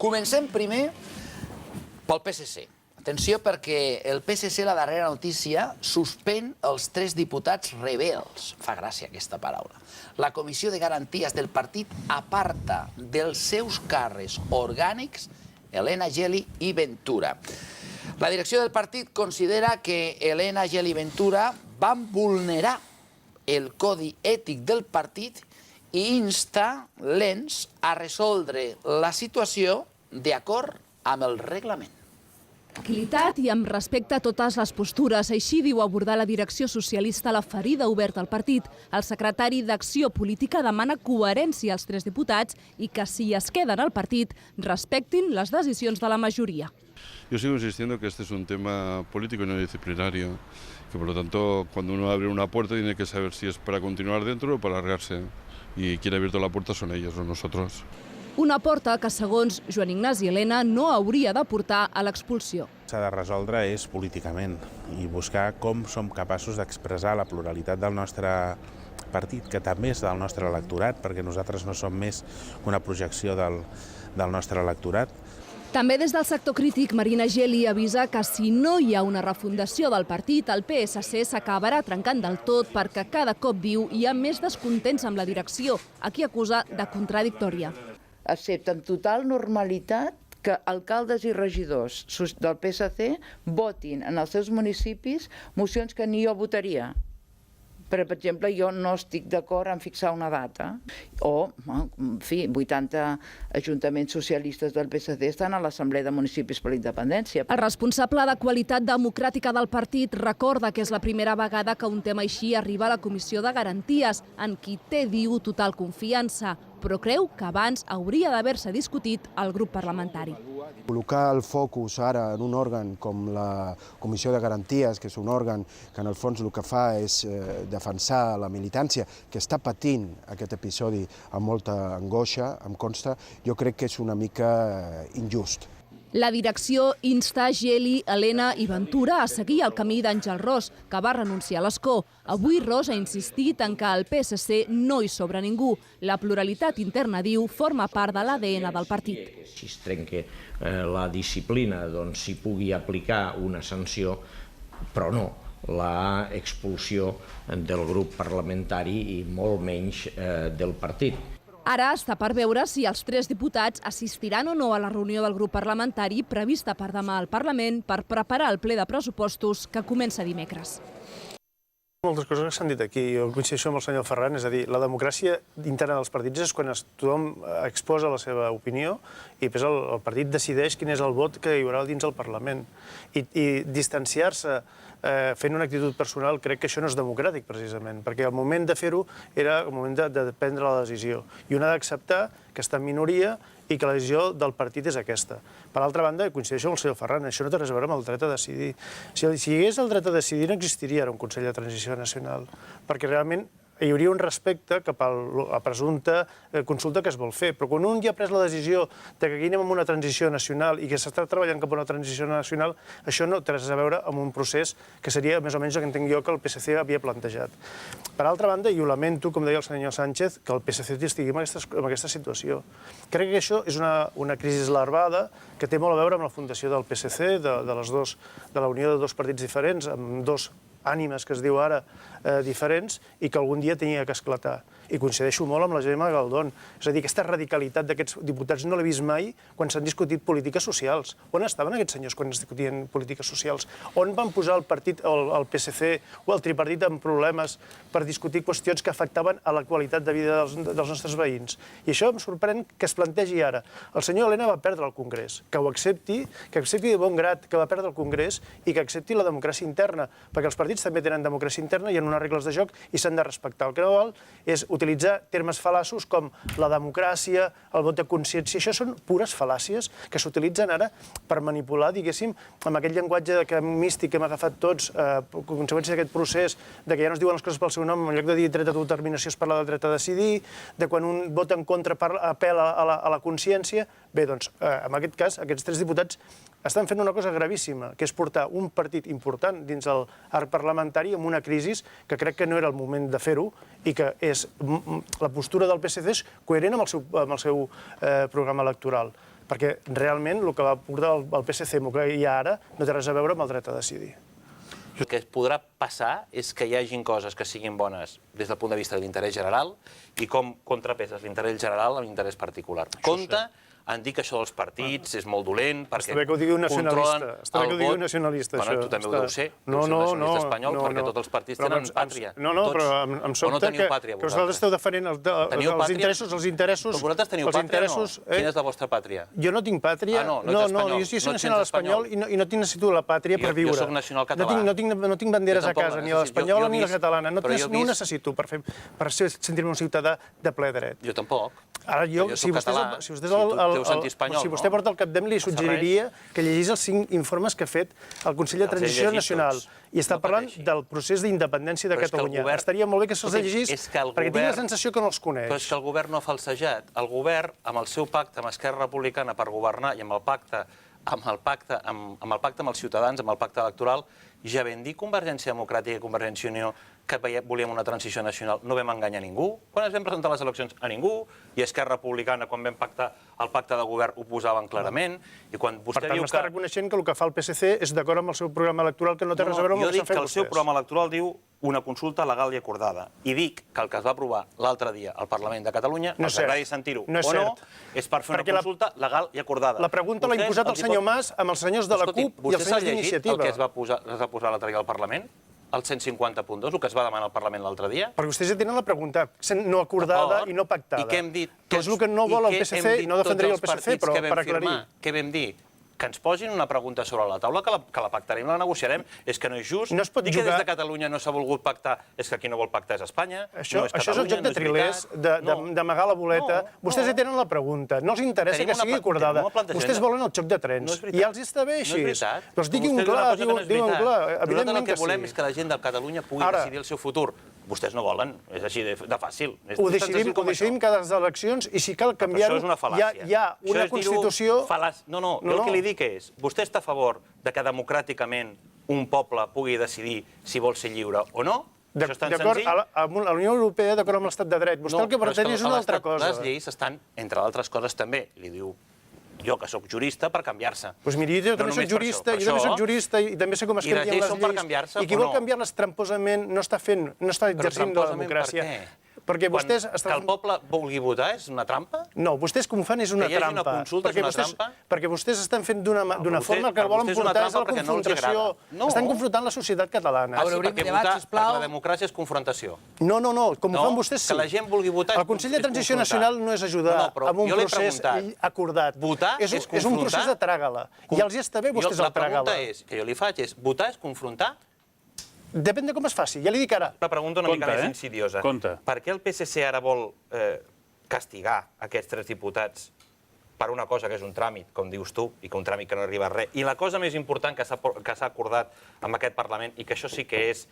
Comencem primer pel PSC. Atenció perquè el PSC, la darrera notícia, suspèn els 3 diputats rebels. Fa gràcia aquesta paraula. La Comissió de Garanties del partit aparta dels seus càrrecs orgànics Elena Geli i Ventura. La direcció del partit considera que Elena Geli i Ventura van vulnerar el codi ètic del partit i insta l'ENS a resoldre la situació d'acord amb el reglament. Tranquil·litat i amb respecte a totes les postures. Així diu abordar la direcció socialista la ferida oberta al partit. El secretari d'Acció Política demana coherència als 3 diputats i que, si es queden al partit, respectin les decisions de la majoria. Yo sigo insistiendo que este es un tema político y no disciplinario, que por lo tanto cuando uno abre una puerta tiene que saber si es para continuar dentro o para largarse. Y quien ha abierto la puerta son ellos, no nosotros. Una porta que, segons Joan Ignasi Elena, no hauria de portar a l'expulsió. S'ha de resoldre és políticament i buscar com som capaços d'expressar la pluralitat del nostre partit, que també és del nostre electorat, perquè nosaltres no som més una projecció del nostre electorat. També des del sector crític, Marina Geli avisa que si no hi ha una refundació del partit, el PSC s'acabarà trencant del tot perquè cada cop diu hi ha més descontents amb la direcció, a qui acusa de contradictòria. Accepta amb total normalitat que alcaldes i regidors del PSC votin en els seus municipis mocions que ni jo votaria. Per exemple, jo no estic d'acord en fixar una data. O, en fi, 80 ajuntaments socialistes del PSC estan a l'Assemblea de Municipis per la Independència. El responsable de qualitat democràtica del partit recorda que és la primera vegada que un tema així arriba a la Comissió de Garanties, en qui té, diu, total confiança, però creu que abans hauria d'haver-se discutit al grup parlamentari. Col·locar el focus ara en un òrgan com la Comissió de Garanties, que és un òrgan que en el fons el que fa és defensar la militància, que està patint aquest episodi amb molta angoixa, em consta, jo crec que és una mica injust. La direcció insta Geli, Elena i Ventura a seguir el camí d'Àngel Ros, que va renunciar a l'escó. Avui Ros ha insistit en que al PSC no hi sobra ningú. La pluralitat interna, diu, forma part de l'ADN del partit. Si es trenca la disciplina, doncs s'hi pugui aplicar una sanció, però no la expulsió del grup parlamentari i molt menys del partit. Ara està per veure si els 3 diputats assistiran o no a la reunió del grup parlamentari prevista per demà al Parlament per preparar el ple de pressupostos que comença dimecres. Moltes coses que s'han dit aquí. Jo coincideixo amb el senyor Ferran, és a dir, la democràcia interna dels partits és quan tothom exposa la seva opinió i després el partit decideix quin és el vot que hi haurà dins el Parlament. I distanciar-se fent una actitud personal, crec que això no és democràtic, precisament, perquè el moment de fer-ho era el moment de prendre la decisió. I un ha d'acceptar que està en minoria i que la decisió del partit és aquesta. Per altra banda, coincideixo amb el senyor Ferran, això no té res a veure amb el dret a decidir. Si hi hagués el dret a decidir, no existiria ara un Consell de Transició Nacional, perquè realment hi hauria un respecte cap a la presumpta consulta que es vol fer. Però quan un ja ha pres la decisió que aquí anem amb una transició nacional i que s'està treballant cap a una transició nacional, això no té res a veure amb un procés que seria més o menys el que entenc jo que el PSC havia plantejat. Per altra banda, i ho lamento, com deia el senyor Sánchez, que el PSC estigui en aquesta situació. Crec que això és una crisi larvada que té molt a veure amb la fundació del PSC, de la unió de 2 partits diferents, amb 2 ànimes que es diu ara diferents i que algun dia tenia que esclatar. I coincideixo molt amb la Gemma Galdón. És a dir, aquesta radicalitat d'aquests diputats no l'he vist mai quan s'han discutit polítiques socials. On estaven aquests senyors quan es discutien polítiques socials? On van posar el partit, el PSC o el tripartit en problemes per discutir qüestions que afectaven a la qualitat de vida dels nostres veïns? I això em sorprèn que es plantegi ara. El senyor Elena va perdre el Congrés. Que ho accepti, que accepti de bon grat que va perdre el Congrés i que accepti la democràcia interna, perquè els partits també tenen democràcia interna i hi ha unes regles de joc i s'han de respectar. El que no val és utilitzar termes fal·laços com la democràcia, el vot de consciència. Això són pures fal·làcies que s'utilitzen ara per manipular, diguéssim, amb aquest llenguatge místic que hem agafat tots, conseqüència d'aquest procés, de que ja no es diuen les coses pel seu nom, en lloc de dir dret a autodeterminació es parla de dret a decidir, de quan un vot en contra apel·la a la consciència. Bé, doncs, en aquest cas, aquests 3 diputats estan fent una cosa gravíssima, que és portar un partit important dins l'arc parlamentari amb una crisi que crec que no era el moment de fer-ho i que la postura del PSC és coherent amb el seu programa electoral. perquè realment el que va portar el PSC amb el que hi ha ara no té res a veure amb el dret a decidir. El que podrà passar és que hi hagin coses que siguin bones des del punt de vista de l'interès general i com contrapeses l'interès general amb l'interès particular. Compte en dir que això dels partits és molt dolent perquè Està bé que ho digui un nacionalista. Està bé que ho digui un nacionalista, això. Tu també ho deus ser, deus ser un nacionalista espanyol, perquè tots els partits tenen pàtria. No, però em sobta que vosaltres esteu defendent els interessos... Però vosaltres teniu pàtria o no? Quina és la vostra pàtria? Jo no tinc pàtria. No, no ets espanyol. Jo soc nacional espanyol i no necessito la pàtria per viure. Jo soc nacional català. No tinc banderes a casa, ni l'espanyola ni la catalana. No ho necessito per sentir-me un ciutadà de ple dret. Jo tampoc. Ara jo, si vostè porta el capdem, li suggeriria que llegís els 5 informes que ha fet el Consell de Transició Nacional i està parlant del procés d'independència de Catalunya. Estaria molt bé que se'ls llegís perquè tinc la sensació que no els coneix. Però és que el govern no ha falsejat. El govern, amb el seu pacte amb Esquerra Republicana per governar i amb el pacte amb els ciutadans, amb el pacte electoral, ja vam dir Convergència Democràtica i Convergència i Unió que volíem una transició nacional. No vam enganyar ningú. Quan es vam presentar a les eleccions, a ningú. I Esquerra Republicana, quan vam pactar el pacte de govern, ho posaven clarament. I quan vostè diu que... Per tant, està reconeixent que el que fa el PSC és d'acord amb el seu programa electoral, que no té res a veure amb el que s'ha fet vostès. Jo dic que el seu programa electoral diu una consulta legal i acordada. I dic que el que es va aprovar l'altre dia al Parlament de Catalunya, els agradi sentir-ho o no, és per fer una consulta legal i acordada. La pregunta l'ha imposat el senyor Mas amb els senyors de la CUP i els senyors d'Iniciativa. El que es va posar l'altre dia al Parlament? El 150.2, el que es va demanar al Parlament l'altre dia? Perquè vostès ja tenen la pregunta no acordada i no pactada. I què hem dit? Que és el que no vol el PSC i no defendria el PSC, però per aclarir. Què vam dir? Que ens posin una pregunta sobre la taula, que la pactarem, la negociarem. És que no és just. Dir que des de Catalunya no s'ha volgut pactar, és que qui no vol pactar és Espanya. Això és el joc de trilers, d'amagar la boleta. Vostès ja tenen la pregunta. No els interessa que sigui acordada. Vostès volen el xoc de trens. I ja els està bé així. No és veritat. Doncs diguin clar, diuen clar. Evidentment que sí. Nosaltres el que volem és que la gent de Catalunya pugui decidir el seu futur. Vostès no volen, és així de fàcil. Ho decidim cada eleccions i si cal canviar-ho, hi ha una Constitució... No, jo el que li dic és, vostè està a favor que democràticament un poble pugui decidir si vol ser lliure o no? Això és tan senzill? D'acord, a la Unió Europea, d'acord amb l'estat de dret. Vostè el que pretén és una altra cosa. Les lleis estan, entre d'altres coses també, li diu jo, que sóc jurista, per canviar-se. Doncs miri, jo també soc jurista i també sé com es canvien les lleis. I qui vol canviar-les tramposament no està exercint la democràcia. Perquè vostès... Que el poble vulgui votar és una trampa? No, vostès com ho fan és una trampa. Que hi hagi una consulta és una trampa? Perquè vostès estan fent d'una forma que el volen portar és la confrontació. Estan confrontant la societat catalana. Perquè la democràcia és confrontació. No, com ho fan vostès sí. Que la gent vulgui votar és confrontar. El Consell de Transició Nacional no és ajudar amb un procés acordat. Votar és confrontar. És un procés de tràgala. I els està bé vostès el tràgala. La pregunta que jo li faig és, votar és confrontar? Depèn de com es faci, ja li dic ara. La pregunta una mica més insidiosa. Per què el PSC ara vol castigar aquests 3 diputats per una cosa que és un tràmit, com dius tu, i que un tràmit que no arriba a res? I la cosa més important que s'ha acordat amb aquest Parlament, i que això sí que és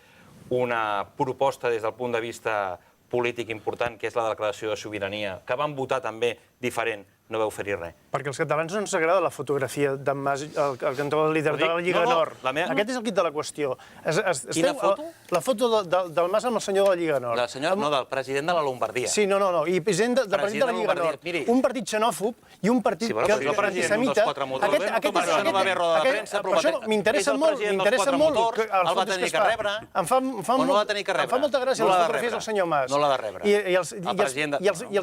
una proposta des del punt de vista polític important, que és la declaració de sobirania, que van votar també diferent, no vau fer-hi res. Perquè als catalans no ens agrada la fotografia d'en Mas al cantó del líder de la Lliga Nord. Aquest és el quid de la qüestió. Quina foto? La foto del Mas amb el senyor de la Lliga Nord. No, del president de la Lombardia. Sí, no, i president del partit de la Lliga Nord. Un partit xenòfob i un partit que antisemita. Això no va haver roda de premsa, però m'interessa molt el va tenir que rebre o no va tenir que rebre? Em fa molta gràcia les fotografies del senyor Mas. No l'ha de rebre. I els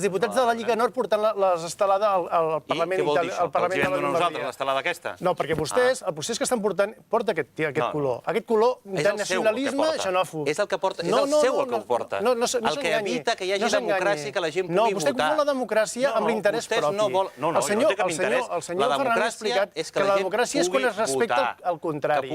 diputats de la Lliga Nord portant les estelades al Parlament de la Lombardia. L'estelada aquesta? No, perquè vostès, el procés que estan portant, porta aquest color. Aquest color de nacionalisme xenòfob. És el que porta, és el seu el que ho porta. El que evita que hi hagi democràcia i que la gent pugui votar. No, vostè confon la democràcia amb l'interès propi. No té cap interès. El senyor Ferran ha explicat que la democràcia és quan es respecta el contrari.